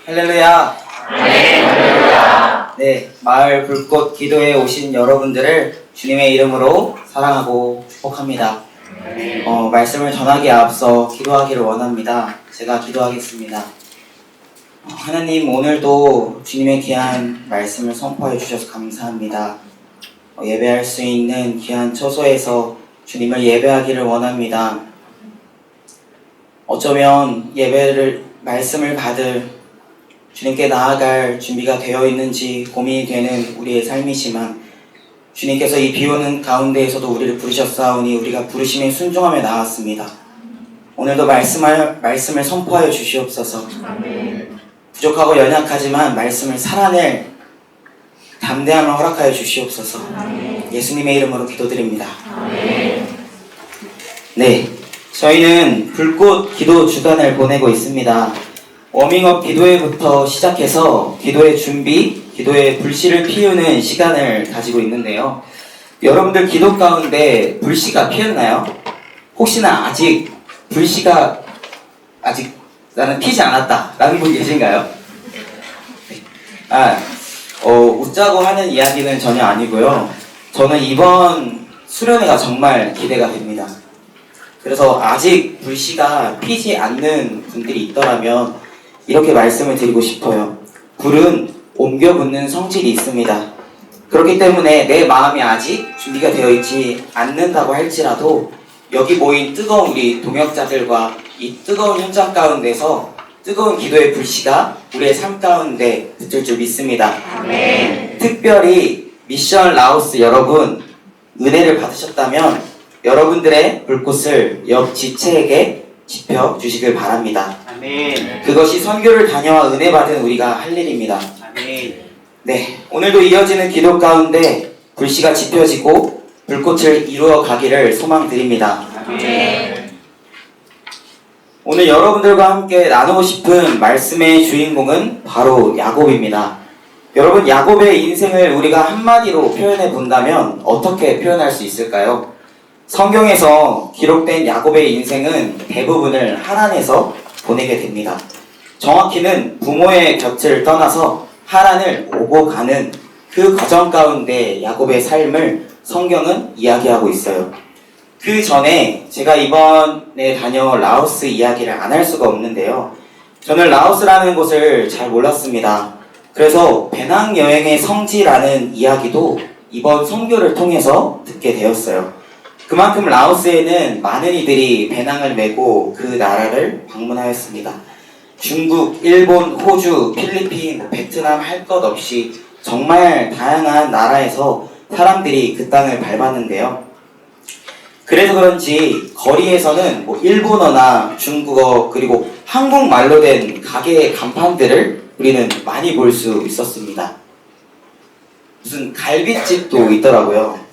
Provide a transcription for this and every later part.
할렐루야. 네, 마을 불꽃 기도에 오신 여러분들을 주님의 이름으로 사랑하고 축복합니다. 말씀을 전하기에 앞서 기도하기를 원합니다. 제가 기도하겠습니다. 하나님, 오늘도 주님의 귀한 말씀을 선포해 주셔서 감사합니다. 예배할 수 있는 귀한 처소에서 주님을 예배하기를 원합니다. 어쩌면 말씀을 받을 주님께 나아갈 준비가 되어 있는지 고민이 되는 우리의 삶이지만 주님께서 이 비오는 가운데에서도 우리를 부르셨사오니 우리가 부르심에 순종하며 나왔습니다. 오늘도 말씀을 선포하여 주시옵소서. 부족하고 연약하지만 말씀을 살아낼 담대함을 허락하여 주시옵소서. 예수님의 이름으로 기도드립니다. 네, 저희는 불꽃 기도 주간을 보내고 있습니다. 워밍업 기도회부터 시작해서 기도의 준비, 기도의 불씨를 피우는 시간을 가지고 있는데요. 여러분들 기도 가운데 불씨가 피었나요? 혹시나 아직 불씨가 나는 피지 않았다 라는 분 계신가요? 웃자고 하는 이야기는 전혀 아니고요. 저는 이번 수련회가 정말 기대가 됩니다. 그래서 아직 불씨가 피지 않는 분들이 있더라면 이렇게 말씀을 드리고 싶어요. 불은 옮겨 붙는 성질이 있습니다. 그렇기 때문에 내 마음이 아직 준비가 되어 있지 않는다고 할지라도 여기 모인 뜨거운 우리 동역자들과 이 뜨거운 현장 가운데서 뜨거운 기도의 불씨가 우리의 삶 가운데 붙을 줄 믿습니다. 아멘. 특별히 미션 라오스 여러분, 은혜를 받으셨다면 여러분들의 불꽃을 옆 지체에게 지펴주시길 바랍니다. 아멘. 그것이 선교를 다녀와 은혜 받은 우리가 할 일입니다. 아멘. 네, 오늘도 이어지는 기도 가운데 불씨가 지펴지고 불꽃을 이루어 가기를 소망드립니다. 아멘. 오늘 여러분들과 함께 나누고 싶은 말씀의 주인공은 바로 야곱입니다. 여러분, 야곱의 인생을 우리가 한마디로 표현해 본다면 어떻게 표현할 수 있을까요? 성경에서 기록된 야곱의 인생은 대부분을 하란에서 보내게 됩니다. 정확히는 부모의 곁을 떠나서 하란을 오고 가는 그 과정 가운데 야곱의 삶을 성경은 이야기하고 있어요. 그 전에 제가 이번에 다녀온 라오스 이야기를 안 할 수가 없는데요. 저는 라오스라는 곳을 잘 몰랐습니다. 그래서 배낭여행의 성지라는 이야기도 이번 선교를 통해서 듣게 되었어요. 그만큼 라오스에는 많은 이들이 배낭을 메고 그 나라를 방문하였습니다. 중국, 일본, 호주, 필리핀, 베트남 할 것 없이 정말 다양한 나라에서 사람들이 그 땅을 밟았는데요. 그래서 그런지 거리에서는 일본어나 중국어 그리고 한국말로 된 가게의 간판들을 우리는 많이 볼 수 있었습니다. 무슨 갈비집도 있더라고요.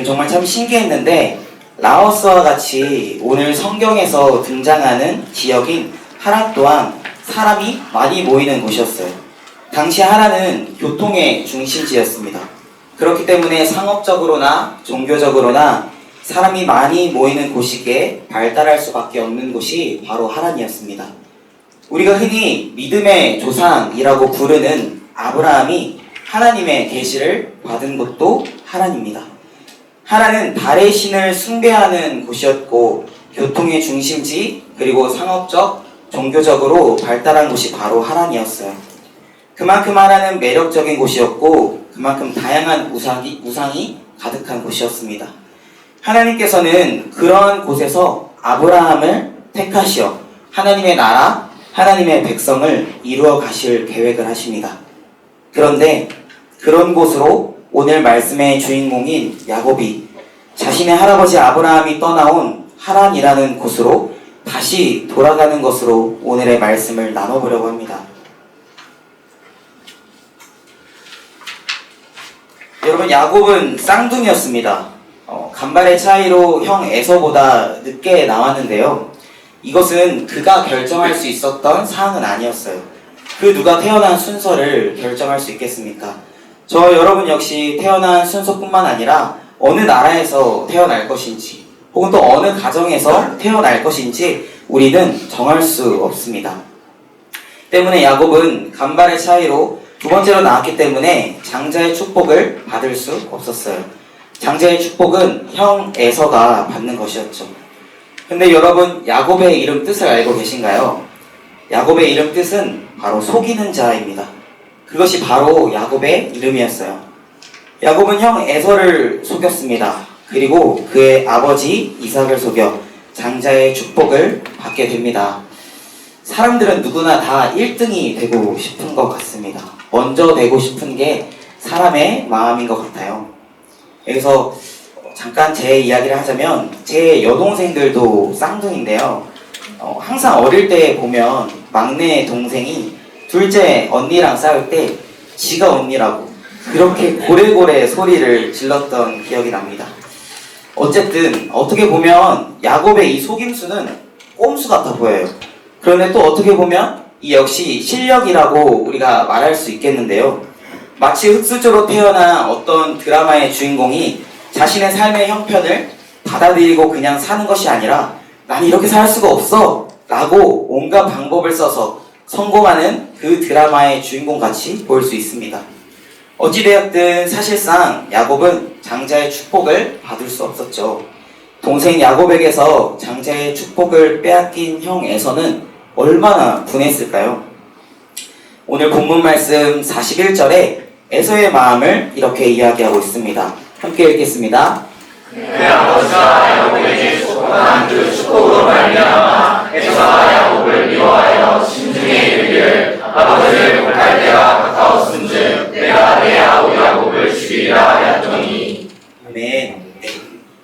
정말 참 신기했는데 라오스와 같이 오늘 성경에서 등장하는 지역인 하란 또한 사람이 많이 모이는 곳이었어요. 당시 하란은 교통의 중심지였습니다. 그렇기 때문에 상업적으로나 종교적으로나 사람이 많이 모이는 곳이기에 발달할 수밖에 없는 곳이 바로 하란이었습니다. 우리가 흔히 믿음의 조상이라고 부르는 아브라함이 하나님의 계시를 받은 곳도 하란입니다. 하란은 달의 신을 숭배하는 곳이었고 교통의 중심지 그리고 상업적, 종교적으로 발달한 곳이 바로 하란이었어요. 그만큼 하란은 매력적인 곳이었고 그만큼 다양한 우상이 가득한 곳이었습니다. 하나님께서는 그런 곳에서 아브라함을 택하시어 하나님의 나라, 하나님의 백성을 이루어 가실 계획을 하십니다. 그런데 그런 곳으로 오늘 말씀의 주인공인 야곱이 자신의 할아버지 아브라함이 떠나온 하란이라는 곳으로 다시 돌아가는 것으로 오늘의 말씀을 나눠보려고 합니다. 여러분, 야곱은 쌍둥이였습니다. 간발의 차이로 형 에서보다 늦게 나왔는데요. 이것은 그가 결정할 수 있었던 사항은 아니었어요. 그 누가 태어난 순서를 결정할 수 있겠습니까? 저 여러분 역시 태어난 순서뿐만 아니라 어느 나라에서 태어날 것인지 혹은 또 어느 가정에서 태어날 것인지 우리는 정할 수 없습니다. 때문에 야곱은 간발의 차이로 두 번째로 나왔기 때문에 장자의 축복을 받을 수 없었어요. 장자의 축복은 형 에서가 받는 것이었죠. 근데 여러분, 야곱의 이름 뜻을 알고 계신가요? 야곱의 이름 뜻은 바로 속이는 자입니다. 그것이 바로 야곱의 이름이었어요. 야곱은 형 에서를 속였습니다. 그리고 그의 아버지 이삭을 속여 장자의 축복을 받게 됩니다. 사람들은 누구나 다 1등이 되고 싶은 것 같습니다. 먼저 되고 싶은 게 사람의 마음인 것 같아요. 여기서 잠깐 제 이야기를 하자면 제 여동생들도 쌍둥이인데요. 항상 어릴 때 보면 막내 동생이 둘째 언니랑 싸울 때 지가 언니라고 그렇게 고래고래 소리를 질렀던 기억이 납니다. 어쨌든 어떻게 보면 야곱의 이 속임수는 꼼수 같아 보여요. 그런데 또 어떻게 보면 이 역시 실력이라고 우리가 말할 수 있겠는데요. 마치 흙수저로 태어난 어떤 드라마의 주인공이 자신의 삶의 형편을 받아들이고 그냥 사는 것이 아니라 난 이렇게 살 수가 없어 라고 온갖 방법을 써서 성공하는 그 드라마의 주인공같이 보일 수 있습니다. 어찌되었든 사실상 야곱은 장자의 축복을 받을 수 없었죠. 동생 야곱에게서 장자의 축복을 빼앗긴 형 에서는 얼마나 분했을까요? 오늘 본문 말씀 41절에 에서의 마음을 이렇게 이야기하고 있습니다. 함께 읽겠습니다. 그 아버지가 야곱에게 축복한 그 축복으로 말미암아 에서가 야곱을 미워하여 심중에 이르기를 아버지를 복할 때가 가까웠은즉 내가 내 아우 야곱을 죽이리라 하였더니. 아멘.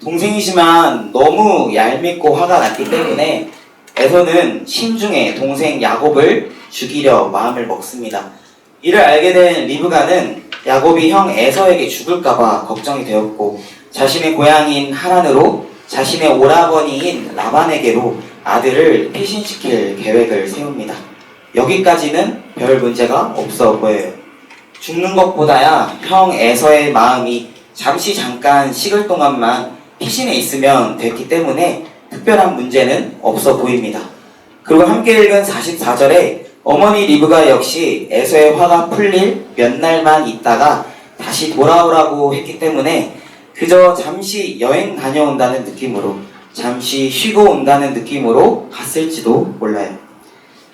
동생이지만 너무 얄밉고 화가 났기 때문에 에서는 심중에 동생 야곱을 죽이려 마음을 먹습니다. 이를 알게 된 리브가는 야곱이 형 에서에게 죽을까봐 걱정이 되었고 자신의 고향인 하란으로 자신의 오라버니인 라반에게로 아들을 피신시킬 계획을 세웁니다. 여기까지는 별 문제가 없어 보여요. 죽는 것보다야 형 에서의 마음이 잠깐 식을 동안만 피신해 있으면 됐기 때문에 특별한 문제는 없어 보입니다. 그리고 함께 읽은 44절에 어머니 리브가 역시 에서의 화가 풀릴 몇 날만 있다가 다시 돌아오라고 했기 때문에 그저 잠시 여행 다녀온다는 느낌으로 잠시 쉬고 온다는 느낌으로 갔을지도 몰라요.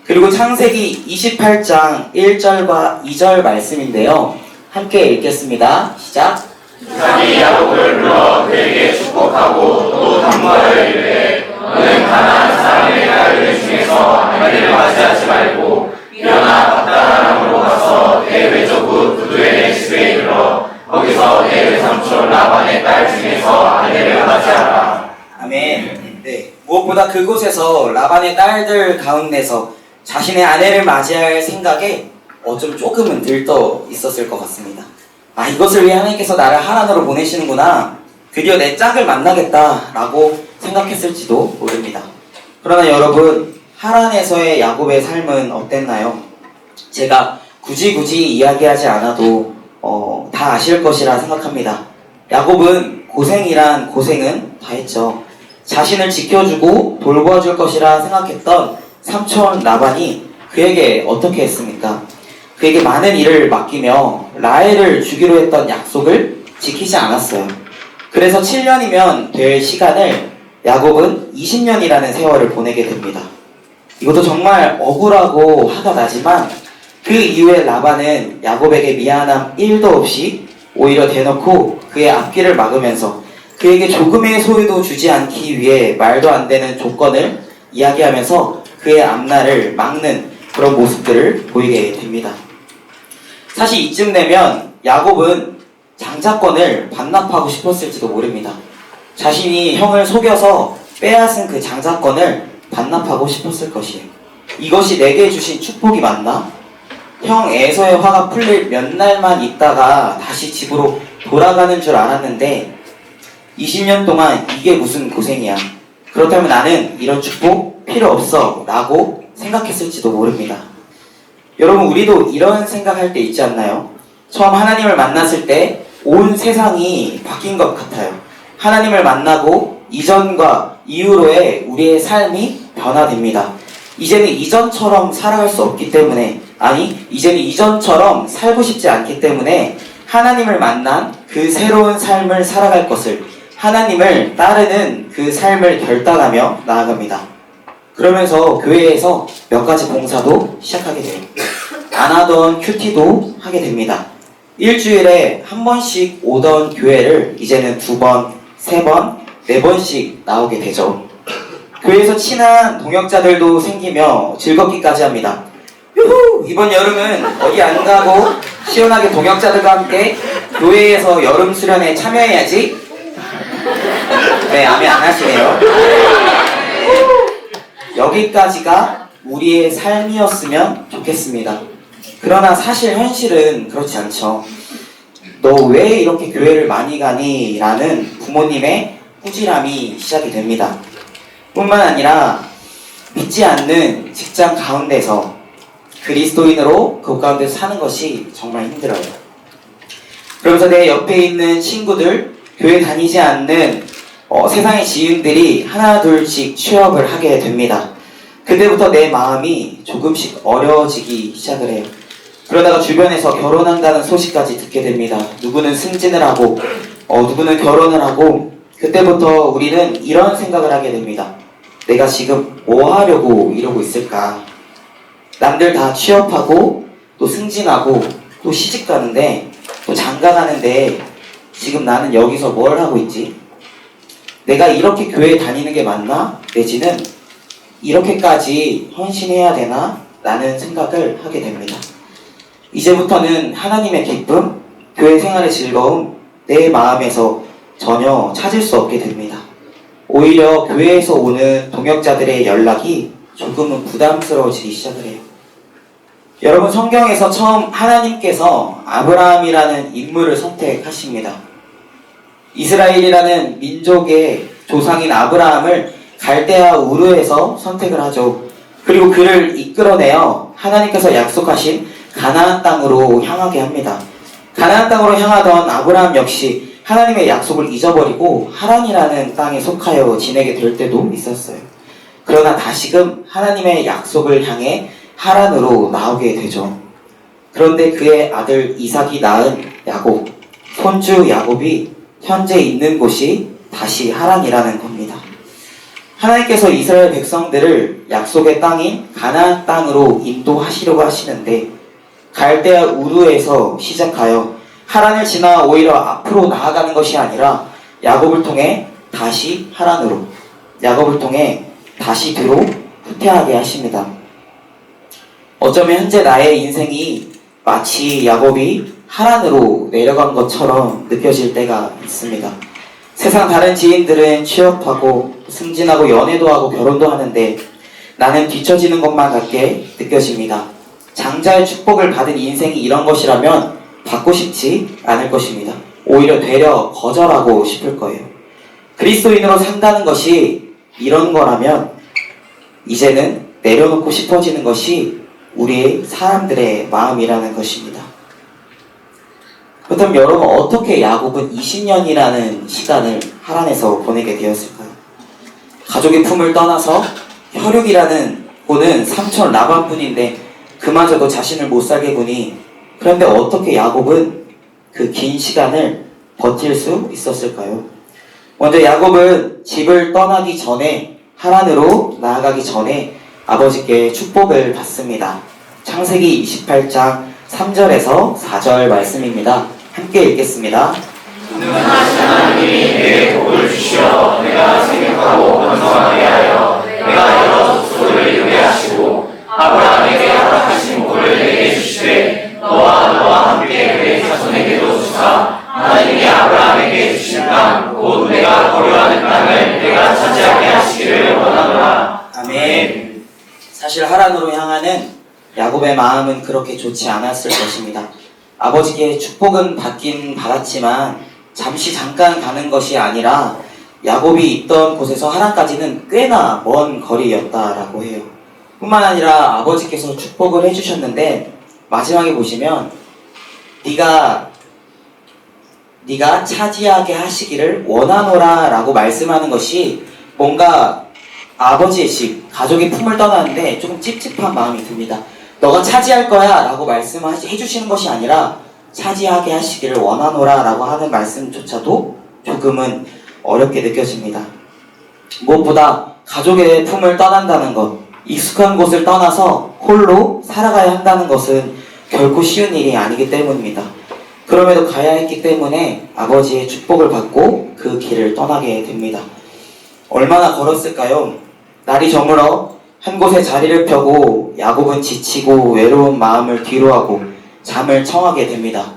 그리고 창세기 28장 1절과 2절 말씀인데요. 함께 읽겠습니다. 시작. 이삭이 야곱을 불러 그에게 축복하고 또 당부하여 이르되 너는 가나안 사람의 딸들 중에서 아내를 맞이하지 말고 일어나 밧다람으로 가서 내 외조부 부두엘의 집에 이르러 거기서 내 외삼촌 라반의 딸 중에서 아내를 맞이하라. 아멘. 네. 무엇보다 그곳에서 라반의 딸들 가운데서 자신의 아내를 맞이할 생각에 좀 조금은 들떠 있었을 것 같습니다. 이것을 위해 하나님께서 나를 하란으로 보내시는구나. 드디어 내 짝을 만나겠다라고 생각했을지도 모릅니다. 그러나 여러분, 하란에서의 야곱의 삶은 어땠나요? 제가 굳이 이야기하지 않아도 다 아실 것이라 생각합니다. 야곱은 고생이란 고생은 다 했죠. 자신을 지켜주고 돌보아줄 것이라 생각했던 삼촌 라반이 그에게 어떻게 했습니까? 그에게 많은 일을 맡기며 라헬을 주기로 했던 약속을 지키지 않았어요. 그래서 7년이면 될 시간을 야곱은 20년이라는 세월을 보내게 됩니다. 이것도 정말 억울하고 화가 나지만 그 이후에 라반은 야곱에게 미안함 1도 없이 오히려 대놓고 그의 앞길을 막으면서 그에게 조금의 소유도 주지 않기 위해 말도 안 되는 조건을 이야기하면서 그의 앞날을 막는 그런 모습들을 보이게 됩니다. 사실 이쯤 되면 야곱은 장자권을 반납하고 싶었을지도 모릅니다. 자신이 형을 속여서 빼앗은 그 장자권을 반납하고 싶었을 것이에요. 이것이 내게 주신 축복이 맞나? 형 에서의 화가 풀릴 몇 날만 있다가 다시 집으로 돌아가는 줄 알았는데 20년 동안 이게 무슨 고생이야. 그렇다면 나는 이런 축복 필요 없어 라고 생각했을지도 모릅니다. 여러분, 우리도 이런 생각할 때 있지 않나요? 처음 하나님을 만났을 때 온 세상이 바뀐 것 같아요. 하나님을 만나고 이전과 이후로의 우리의 삶이 변화됩니다. 이제는 이전처럼 살아갈 수 없기 때문에, 아니, 이제는 이전처럼 살고 싶지 않기 때문에 하나님을 만난 그 새로운 삶을 살아갈 것을, 하나님을 따르는 그 삶을 결단하며 나아갑니다. 그러면서 교회에서 몇 가지 봉사도 시작하게 돼요. 안 하던 큐티도 하게 됩니다. 일주일에 한 번씩 오던 교회를 이제는 2번, 3번, 4번씩 나오게 되죠. 교회에서 친한 동역자들도 생기며 즐겁기까지 합니다. 유후! 이번 여름은 어디 안 가고 시원하게 동역자들과 함께 교회에서 여름 수련회 참여해야지. 네, 아멘 안 하시네요. 여기까지가 우리의 삶이었으면 좋겠습니다. 그러나 사실 현실은 그렇지 않죠. 너 왜 이렇게 교회를 많이 가니? 라는 부모님의 꾸지람이 시작이 됩니다. 뿐만 아니라 믿지 않는 직장 가운데서 그리스도인으로 그 가운데서 사는 것이 정말 힘들어요. 그러면서 내 옆에 있는 친구들, 교회 다니지 않는 세상의 지인들이 하나 둘씩 취업을 하게 됩니다. 그때부터 내 마음이 조금씩 어려워지기 시작을 해요. 그러다가 주변에서 결혼한다는 소식까지 듣게 됩니다. 누구는 승진을 하고 누구는 결혼을 하고, 그때부터 우리는 이런 생각을 하게 됩니다. 내가 지금 뭐 하려고 이러고 있을까? 남들 다 취업하고 또 승진하고 또 시집 가는데 또 장가 가는데 지금 나는 여기서 뭘 하고 있지? 내가 이렇게 교회 다니는 게 맞나? 내지는 이렇게까지 헌신해야 되나? 라는 생각을 하게 됩니다. 이제부터는 하나님의 기쁨, 교회 생활의 즐거움, 내 마음에서 전혀 찾을 수 없게 됩니다. 오히려 교회에서 오는 동역자들의 연락이 조금은 부담스러워지기 시작을 해요. 여러분, 성경에서 처음 하나님께서 아브라함이라는 인물을 선택하십니다. 이스라엘이라는 민족의 조상인 아브라함을 갈대아 우르에서 선택을 하죠. 그리고 그를 이끌어내어 하나님께서 약속하신 가나안 땅으로 향하게 합니다. 가나안 땅으로 향하던 아브라함 역시 하나님의 약속을 잊어버리고 하란이라는 땅에 속하여 지내게 될 때도 있었어요. 그러나 다시금 하나님의 약속을 향해 하란으로 나오게 되죠. 그런데 그의 아들 이삭이 낳은 야곱, 손주 야곱이 현재 있는 곳이 다시 하란이라는 겁니다. 하나님께서 이스라엘 백성들을 약속의 땅인 가나안 땅으로 인도하시려고 하시는데, 갈대아 우르에서 시작하여 하란을 지나 오히려 앞으로 나아가는 것이 아니라 야곱을 통해 다시 하란으로, 야곱을 통해 다시 뒤로 후퇴하게 하십니다. 어쩌면 현재 나의 인생이 마치 야곱이 하란으로 내려간 것처럼 느껴질 때가 있습니다. 세상 다른 지인들은 취업하고 승진하고 연애도 하고 결혼도 하는데 나는 뒤처지는 것만 같게 느껴집니다. 장자의 축복을 받은 인생이 이런 것이라면 받고 싶지 않을 것입니다. 오히려 되려 거절하고 싶을 거예요. 그리스도인으로 산다는 것이 이런 거라면 이제는 내려놓고 싶어지는 것이 우리의 사람들의 마음이라는 것입니다. 그렇다면 여러분, 어떻게 야곱은 20년이라는 시간을 하란에서 보내게 되었을까요? 가족의 품을 떠나서 혈육이라는 고는 삼촌 라반뿐인데 그마저도 자신을 못 살게 구니, 그런데 어떻게 야곱은 그 긴 시간을 버틸 수 있었을까요? 먼저 야곱은 집을 떠나기 전에, 하란으로 나아가기 전에 아버지께 축복을 받습니다. 창세기 28장 3절에서 4절 말씀입니다. 함께 읽겠습니다. 능하신 하나님이 내게 복을 주시어 내가 생육하고 번성하게 하여 내가 여러 족속을 이루게 하시고 아브라함에게 허락하신 복을 내게 주시되 너와 함께 그의 자손에게도 주사 하나님이 아브라함에게 주신 땅 곧 내가 거류하는 땅을 내가 차지하게 하시기를 원하노라. 아멘. 사실 하란으로 향하는 야곱의 마음은 그렇게 좋지 않았을 것입니다. 아버지께 축복은 받긴 받았지만 잠깐 가는 것이 아니라 야곱이 있던 곳에서 하란까지는 꽤나 먼 거리였다라고 해요. 뿐만 아니라 아버지께서 축복을 해주셨는데 마지막에 보시면 네가 차지하게 하시기를 원하노라 라고 말씀하는 것이 뭔가 아버지의 집, 가족의 품을 떠나는데 조금 찝찝한 마음이 듭니다. 너가 차지할 거야 라고 말씀해주시는 것이 아니라 차지하게 하시기를 원하노라 라고 하는 말씀조차도 조금은 어렵게 느껴집니다. 무엇보다 가족의 품을 떠난다는 것, 익숙한 곳을 떠나서 홀로 살아가야 한다는 것은 결코 쉬운 일이 아니기 때문입니다. 그럼에도 가야 했기 때문에 아버지의 축복을 받고 그 길을 떠나게 됩니다. 얼마나 걸었을까요? 날이 저물어 한 곳에 자리를 펴고 야곱은 지치고 외로운 마음을 뒤로하고 잠을 청하게 됩니다.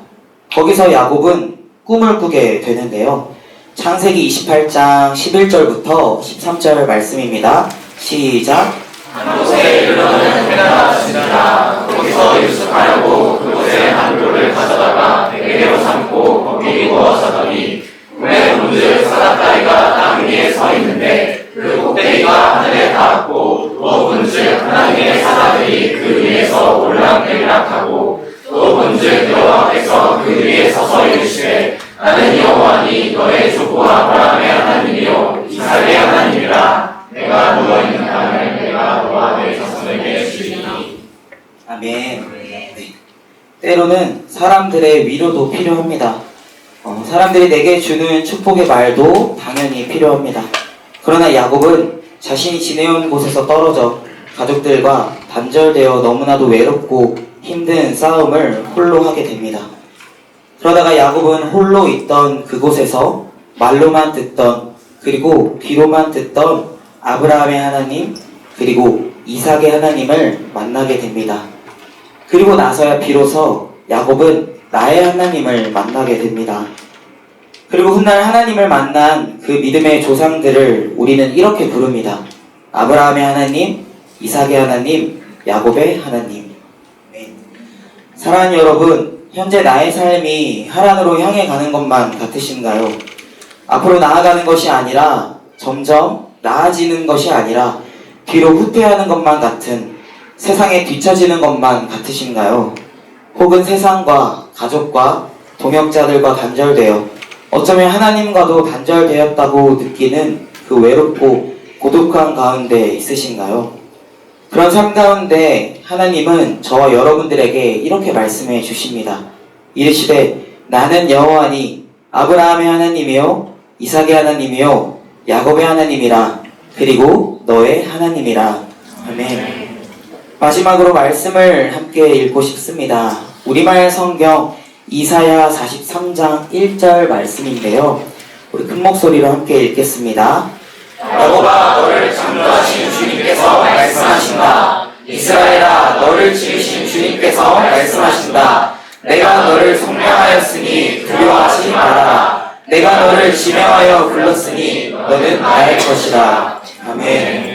거기서 야곱은 꿈을 꾸게 되는데요. 창세기 28장 11절부터 13절 말씀입니다. 시작. 한 곳에 이르러는 해가 나왔습니다. 거기서 유숙하려고 그곳에 한 돌을 가져다가 베개로 삼고 거기 누워 자더니 꿈에 본즉 사닥다리가 땅 위에 서 있는데 그 꼭대기가 하늘에 닿았고 또 본즉 하나님의 사자들이 그 위에서 올락내리락하고 또 본즉 여호와께서 그 위에 서서 이르시되 나는 여호와니 너의 조부 아브라함의 하나님이요 이삭의 하나님이라. 내가 누워있는 땅을 내가 너와 내 자손에게 주리니. 아멘. 네. 때로는 사람들의 위로도 필요합니다. 사람들이 내게 주는 축복의 말도 당연히 필요합니다. 그러나 야곱은 자신이 지내온 곳에서 떨어져 가족들과 단절되어 너무나도 외롭고 힘든 싸움을 홀로 하게 됩니다. 그러다가 야곱은 홀로 있던 그곳에서 말로만 듣던 그리고 귀로만 듣던 아브라함의 하나님 그리고 이삭의 하나님을 만나게 됩니다. 그리고 나서야 비로소 야곱은 나의 하나님을 만나게 됩니다. 그리고 훗날 하나님을 만난 그 믿음의 조상들을 우리는 이렇게 부릅니다. 아브라함의 하나님, 이삭의 하나님, 야곱의 하나님. 사랑하는 여러분, 현재 나의 삶이 하나님으로 향해 가는 것만 같으신가요? 앞으로 나아가는 것이 아니라 점점 나아지는 것이 아니라 뒤로 후퇴하는 것만 같은 세상에 뒤처지는 것만 같으신가요? 혹은 세상과 가족과 동역자들과 단절되어 어쩌면 하나님과도 단절되었다고 느끼는 그 외롭고 고독한 가운데 있으신가요? 그런 삶 가운데 하나님은 저와 여러분들에게 이렇게 말씀해 주십니다. 이르시되 나는 여호와니 아브라함의 하나님이요 이삭의 하나님이요 야곱의 하나님이라. 그리고 너의 하나님이라. 아멘. 마지막으로 말씀을 함께 읽고 싶습니다. 우리말 성경 이사야 43장 1절 말씀인데요. 우리 큰 목소리로 함께 읽겠습니다. 여호와 너를 창조하신 주님께서 말씀하신다. 이스라엘아 너를 지으신 주님께서 말씀하신다. 내가 너를 속량하였으니 두려워하지 말아라. 내가 너를 지명하여 불렀으니 너는 나의 것이다. 아멘.